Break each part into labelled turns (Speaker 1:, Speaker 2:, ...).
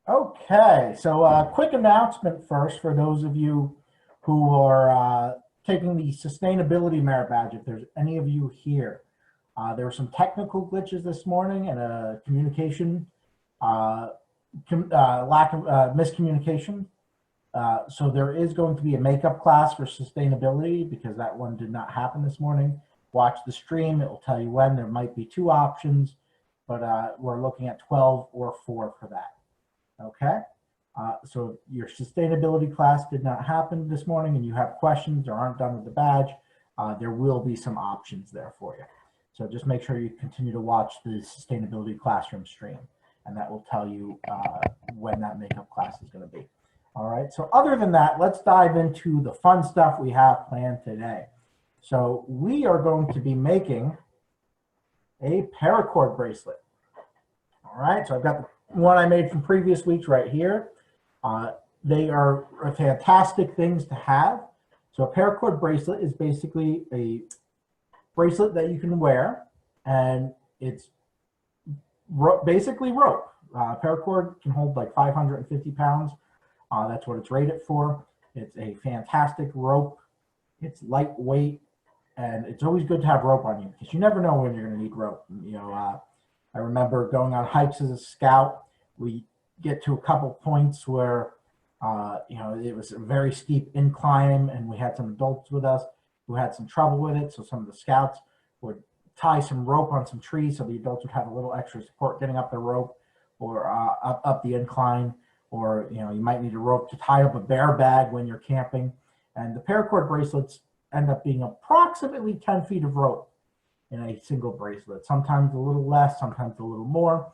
Speaker 1: Okay, so quick announcement first for those of you who are taking the sustainability merit badge. If there's any of you here, there were some technical glitches this morning and a communication uh, lack of miscommunication. So there is going to be a makeup class for sustainability because that one did not happen this morning. Watch the stream; it will tell you when. There might be two options, but we're looking at 12 or 4 for that. Okay, so your sustainability class did not happen this morning and you have questions or aren't done with the badge, there will be some options there for you. So just make sure you continue to watch the sustainability classroom stream and that will tell you when that makeup class is going to be. All right, so other than that, let's dive into the fun stuff we have planned today. So we are going to be making a paracord bracelet. All right, so I've got the one I made from previous weeks right here. They are fantastic things to have. So a paracord bracelet is basically a bracelet that you can wear, and it's basically rope. Paracord can hold like 550 pounds. That's what it's rated for. It's a fantastic rope. It's lightweight, and it's always good to have rope on you because you never know when you're going to need rope. You know, I remember going on hikes as a scout. We get to a couple points where, you know, it was a very steep incline and we had some adults with us who had some trouble with it. So some of the scouts would tie some rope on some trees so the adults would have a little extra support getting up the rope or up the incline. Or, you know, you might need a rope to tie up a bear bag when you're camping. And the paracord bracelets end up being approximately 10 feet of rope in a single bracelet, sometimes a little less, sometimes a little more.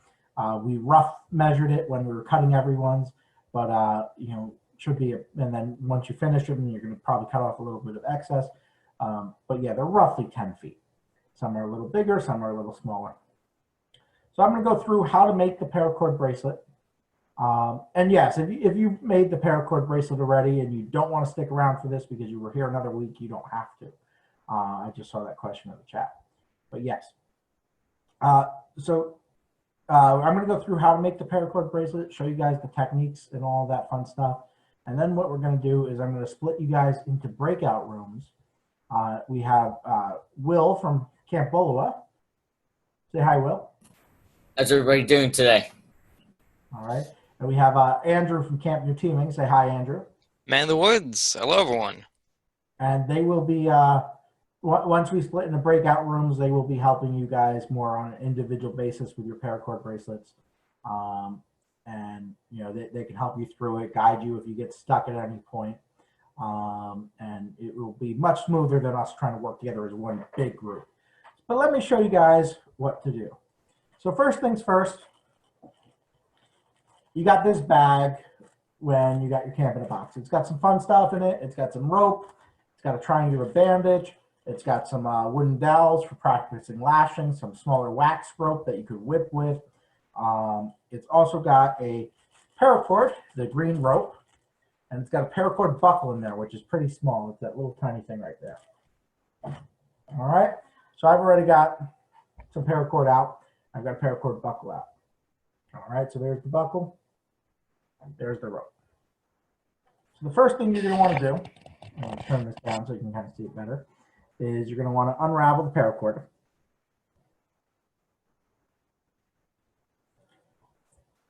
Speaker 1: We rough measured it when we were cutting everyone's, but you know, should be, and then once you finish them, you're going to probably cut off a little bit of excess. But yeah, they're roughly 10 feet. Some are a little bigger, some are a little smaller. So I'm going to go through how to make the paracord bracelet. And yes, if you made the paracord bracelet already and you don't want to stick around for this because you were here another week, you don't have to. I just saw that question in the chat. But yes. I'm going to go through how to make the paracord bracelet, show you guys the techniques and all that fun stuff. And then what we're going to do is I'm going to split you guys into breakout rooms. We have Will from Camp Bulua. Say hi, Will.
Speaker 2: How's everybody doing today?
Speaker 1: All right. And we have Andrew from Camp New Teaming. Say hi, Andrew.
Speaker 3: Man in the Woods. Hello, everyone.
Speaker 1: And they will be, once we split into breakout rooms, they will be helping you guys more on an individual basis with your paracord bracelets. And, you know, they can help you through it, guide you if you get stuck at any point. And it will be much smoother than us trying to work together as one big group. But let me show you guys what to do. So first things first, you got this bag when you got your camp in a box. It's got some fun stuff in it. It's got some rope. It's got a triangular bandage. It's got some wooden dowels for practicing lashing, some smaller wax rope that you could whip with. It's also got a paracord, the green rope, and it's got a paracord buckle in there, which is pretty small. It's that little tiny thing right there. All right, so I've already got some paracord out. I've got a paracord buckle out. All right, so there's the buckle, and there's the rope. So the first thing you're going to want to do, I'm going to turn this down so you can kind of see it better, is you're going to want to unravel the paracord.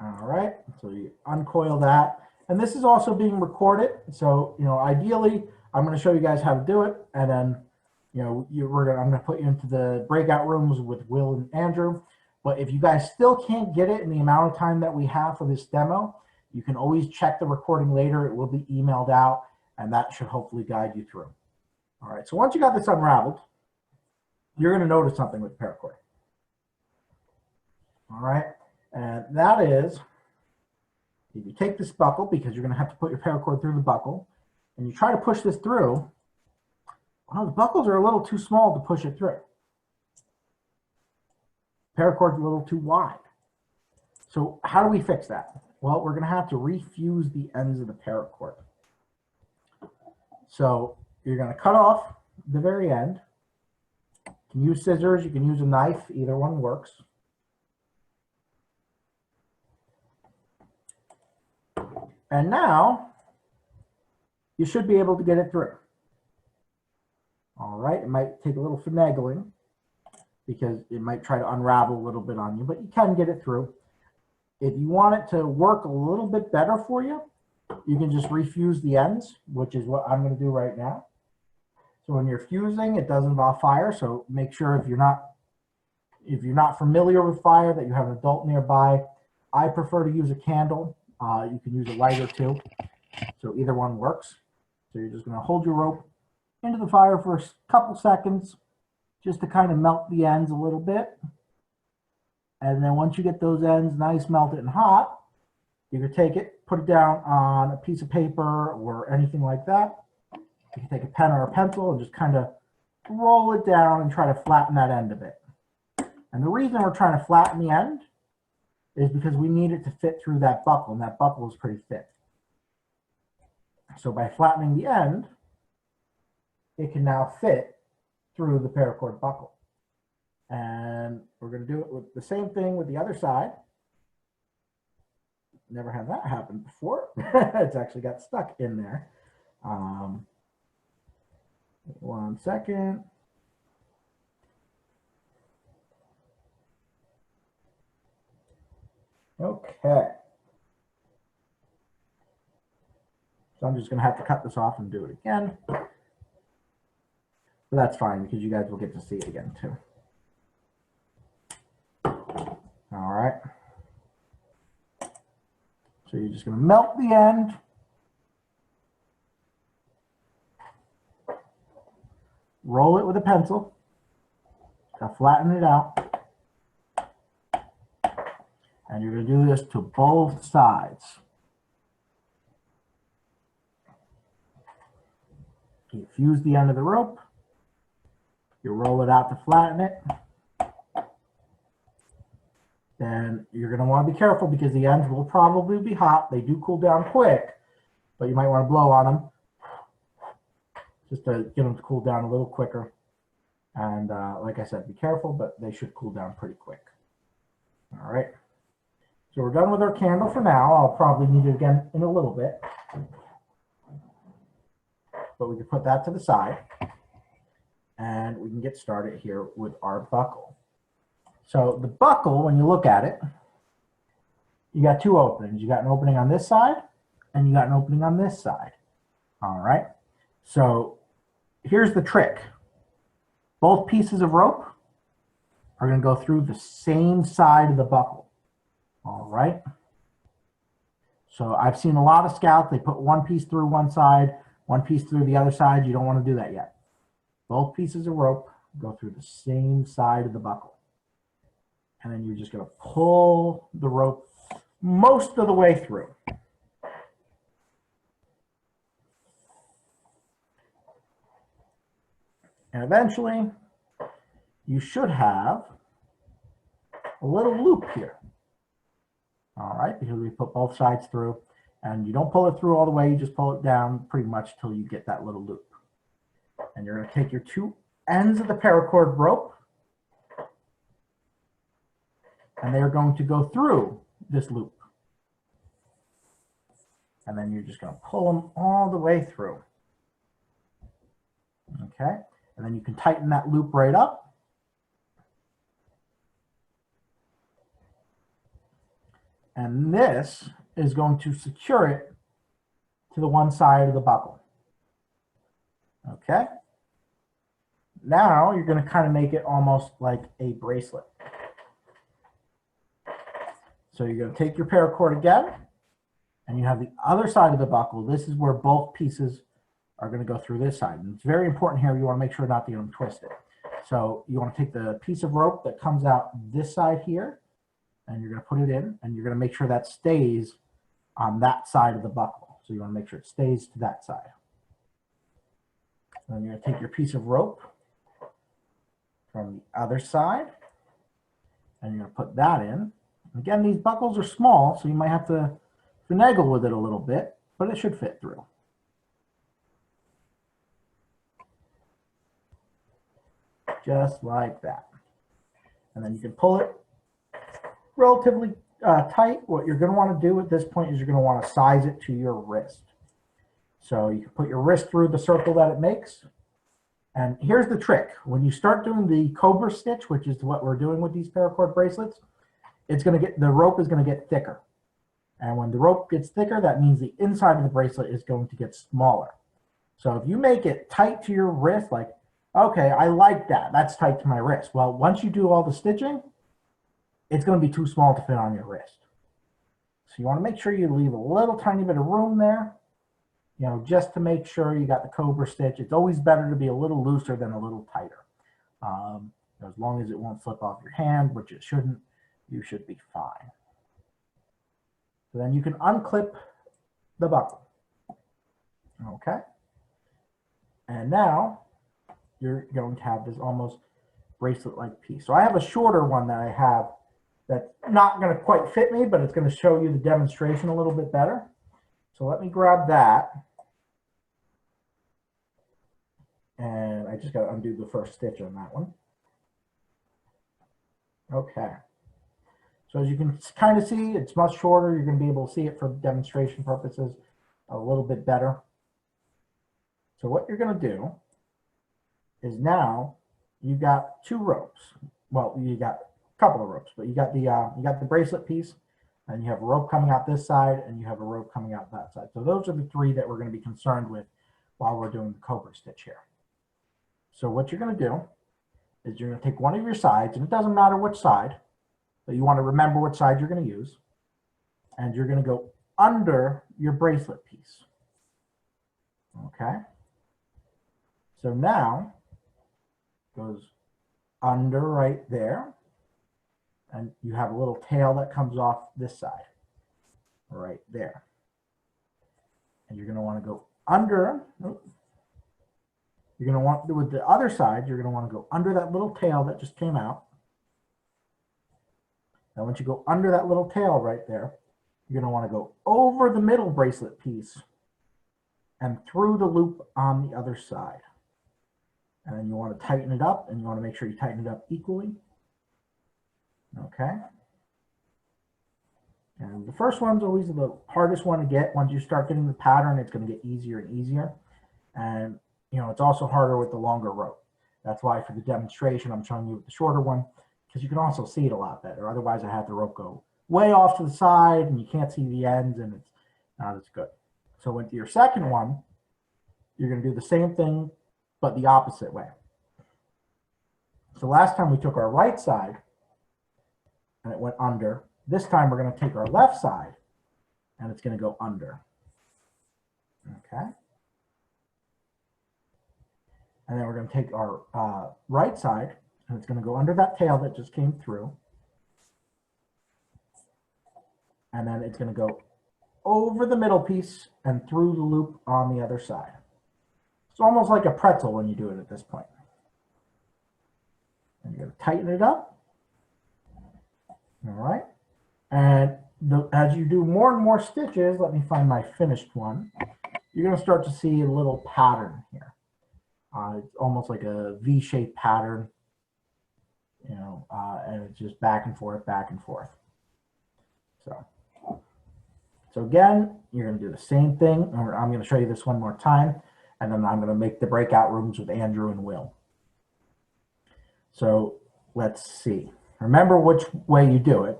Speaker 1: All right, so you uncoil that. And this is also being recorded. So, you know, ideally, I'm going to show you guys how to do it. And then, you know, I'm going to put you into the breakout rooms with Will and Andrew. But if you guys still can't get it in the amount of time that we have for this demo, you can always check the recording later. It will be emailed out, and that should hopefully guide you through. All right, so once you got this unraveled, you're going to notice something with the paracord. All right, and that is, if you take this buckle, because you're going to have to put your paracord through the buckle, and you try to push this through, well, the buckles are a little too small to push it through. Paracord's a little too wide. So how do we fix that? Well, we're going to have to refuse the ends of the paracord. So you're going to cut off the very end. You can use scissors, you can use a knife, either one works. And now you should be able to get it through. All right, it might take a little finagling because it might try to unravel a little bit on you, but you can get it through. If you want it to work a little bit better for you, you can just refuse the ends, which is what I'm going to do right now. So when you're fusing, it does involve fire. So make sure if you're not familiar with fire, that you have an adult nearby. I prefer to use a candle. You can use a lighter too. So either one works. So you're just going to hold your rope into the fire for a couple seconds, just to kind of melt the ends a little bit. And then once you get those ends nice, melted and hot, you can take it, put it down on a piece of paper or anything like that. You can take a pen or a pencil and just kind of roll it down and try to flatten that end of it. And the reason we're trying to flatten the end is because we need it to fit through that buckle, and that buckle is pretty thick. So by flattening the end, it can now fit through the paracord buckle. And we're going to do it with the same thing with the other side. Never had that happen before. It's actually got stuck in there. 1 second. Okay. So I'm just going to have to cut this off and do it again. But that's fine because you guys will get to see it again too. All right. So you're just going to melt the end. Roll it with a pencil. Flatten it out. And you're going to do this to both sides. You fuse the end of the rope. You roll it out to flatten it. Then you're going to want to be careful because the ends will probably be hot. They do cool down quick, but you might want to blow on them just to get them to cool down a little quicker. And like I said, be careful, but they should cool down pretty quick. All right. So we're done with our candle for now. I'll probably need it again in a little bit. But we can put that to the side. And we can get started here with our buckle. So the buckle, when you look at it, you got two openings. You got an opening on this side, and you got an opening on this side. All right. So here's the trick. Both pieces of rope are going to go through the same side of the buckle. All right. So I've seen a lot of scouts, they put one piece through one side, one piece through the other side. You don't want to do that yet. Both pieces of rope go through the same side of the buckle. And then you're just going to pull the rope most of the way through. And eventually, you should have a little loop here. All right, because we put both sides through. And you don't pull it through all the way, you just pull it down pretty much till you get that little loop. And you're going to take your two ends of the paracord rope, and they are going to go through this loop. And then you're just going to pull them all the way through. Okay, and then you can tighten that loop right up. And this is going to secure it to the one side of the buckle. Okay. Now you're going to kind of make it almost like a bracelet. So you're going to take your paracord again, and you have the other side of the buckle. This is where both pieces are going to go through this side. And it's very important here. You want to make sure not to get them twisted. So you want to take the piece of rope that comes out this side here, and you're going to put it in, and you're going to make sure that stays on that side of the buckle. So you want to make sure it stays to that side. Then you're going to take your piece of rope from the other side, and you're going to put that in. Again, these buckles are small, so you might have to finagle with it a little bit, but it should fit through. Just like that. And then you can pull it relatively tight, what you're going to want to do at this point is you're going to want to size it to your wrist. So you can put your wrist through the circle that it makes. And here's the trick. When you start doing the cobra stitch, which is what we're doing with these paracord bracelets, the rope is going to get thicker. And when the rope gets thicker, that means the inside of the bracelet is going to get smaller. So if you make it tight to your wrist, like, okay, I like that. That's tight to my wrist. Well, once you do all the stitching, it's going to be too small to fit on your wrist. So you want to make sure you leave a little tiny bit of room there, just to make sure you got the cobra stitch. It's always better to be a little looser than a little tighter. As long as it won't slip off your hand, which it shouldn't, you should be fine. So then you can unclip the buckle. Okay. And now you're going to have this almost bracelet-like piece. So I have a shorter one that I have that's not going to quite fit me, but it's going to show you the demonstration a little bit better. So let me grab that. And I just got to undo the first stitch on that one. Okay. So as you can kind of see, it's much shorter. You're going to be able to see it for demonstration purposes a little bit better. So what you're going to do is now you got two ropes. Well, you got a couple of ropes, but you got the bracelet piece, and you have a rope coming out this side, and you have a rope coming out that side. So those are the three that we're going to be concerned with while we're doing the cobra stitch here. So what you're going to do is you're going to take one of your sides, and it doesn't matter which side, but you want to remember what side you're going to use, and you're going to go under your bracelet piece. Okay. So now goes under right there, and you have a little tail that comes off this side right there. And you're going to want to go under. You're going to want, with the other side, you're going to want to go under that little tail that just came out. Now, once you go under that little tail right there, you're going to want to go over the middle bracelet piece and through the loop on the other side. And then you want to tighten it up, and you want to make sure you tighten it up equally. Okay. And the first one's always the hardest one to get. Once you start getting the pattern, it's going to get easier and easier. And, it's also harder with the longer rope. That's why for the demonstration, I'm showing you with the shorter one, because you can also see it a lot better. Otherwise, I have the rope go way off to the side, and you can't see the ends, and it's not as good. So with your second one, you're going to do the same thing, but the opposite way. So last time we took our right side, and it went under. This time we're going to take our left side, and it's going to go under. Okay. And then we're going to take our right side, and it's going to go under that tail that just came through. And then it's going to go over the middle piece and through the loop on the other side. It's almost like a pretzel when you do it at this point. And you're going to tighten it up. All right. And as you do more and more stitches, let me find my finished one. You're going to start to see a little pattern here. It's almost like a V-shaped pattern, and it's just back and forth, back and forth. So again, you're going to do the same thing. I'm going to show you this one more time, and then I'm going to make the breakout rooms with Andrew and Will. So let's see. Remember which way you do it.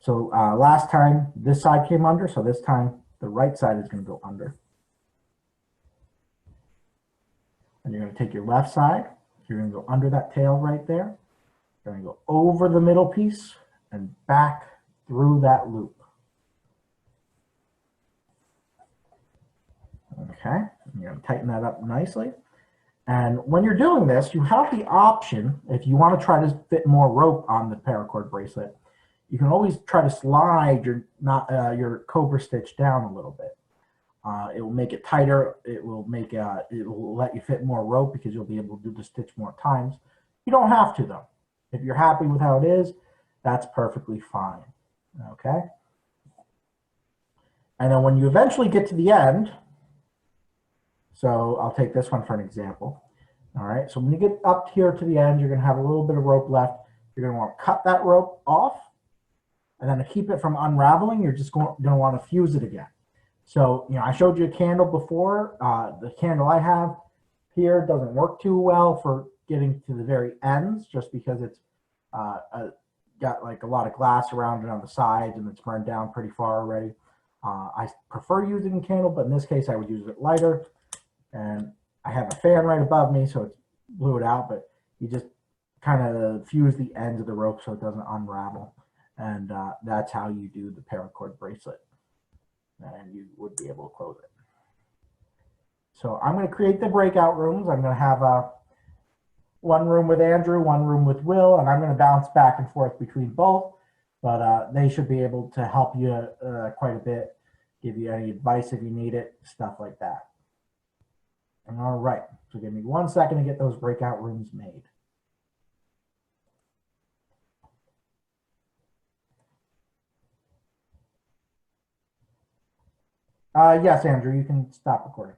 Speaker 1: So last time this side came under, so this time the right side is going to go under. And you're going to take your left side, you're going to go under that tail right there. You're going to go over the middle piece and back through that loop. Okay, and you're going to tighten that up nicely. And when you're doing this, you have the option, if you want to try to fit more rope on the paracord bracelet, you can always try to slide your cobra stitch down a little bit. It will make it tighter. It will let you fit more rope because you'll be able to do the stitch more times. You don't have to though. If you're happy with how it is, that's perfectly fine. Okay. And then when you eventually get to the end, so I'll take this one for an example. All right. So when you get up here to the end, you're going to have a little bit of rope left. You're going to want to cut that rope off And then to keep it from unraveling, you're just going to want to fuse it again. So, I showed you a candle before. The candle I have here doesn't work too well for getting to the very ends, just because it's got like a lot of glass around it on the sides and it's burned down pretty far already. I prefer using a candle, but in this case I would use it lighter. And I have a fan right above me, so it blew it out, but you just kind of fuse the ends of the rope so it doesn't unravel. And that's how you do the paracord bracelet. And you would be able to close it. So I'm going to create the breakout rooms. I'm going to have one room with Andrew, one room with Will, and I'm going to bounce back and forth between both. But they should be able to help you quite a bit, give you any advice if you need it, stuff like that. All right, so give me 1 second to get those breakout rooms made. Yes, Andrew, you can stop recording.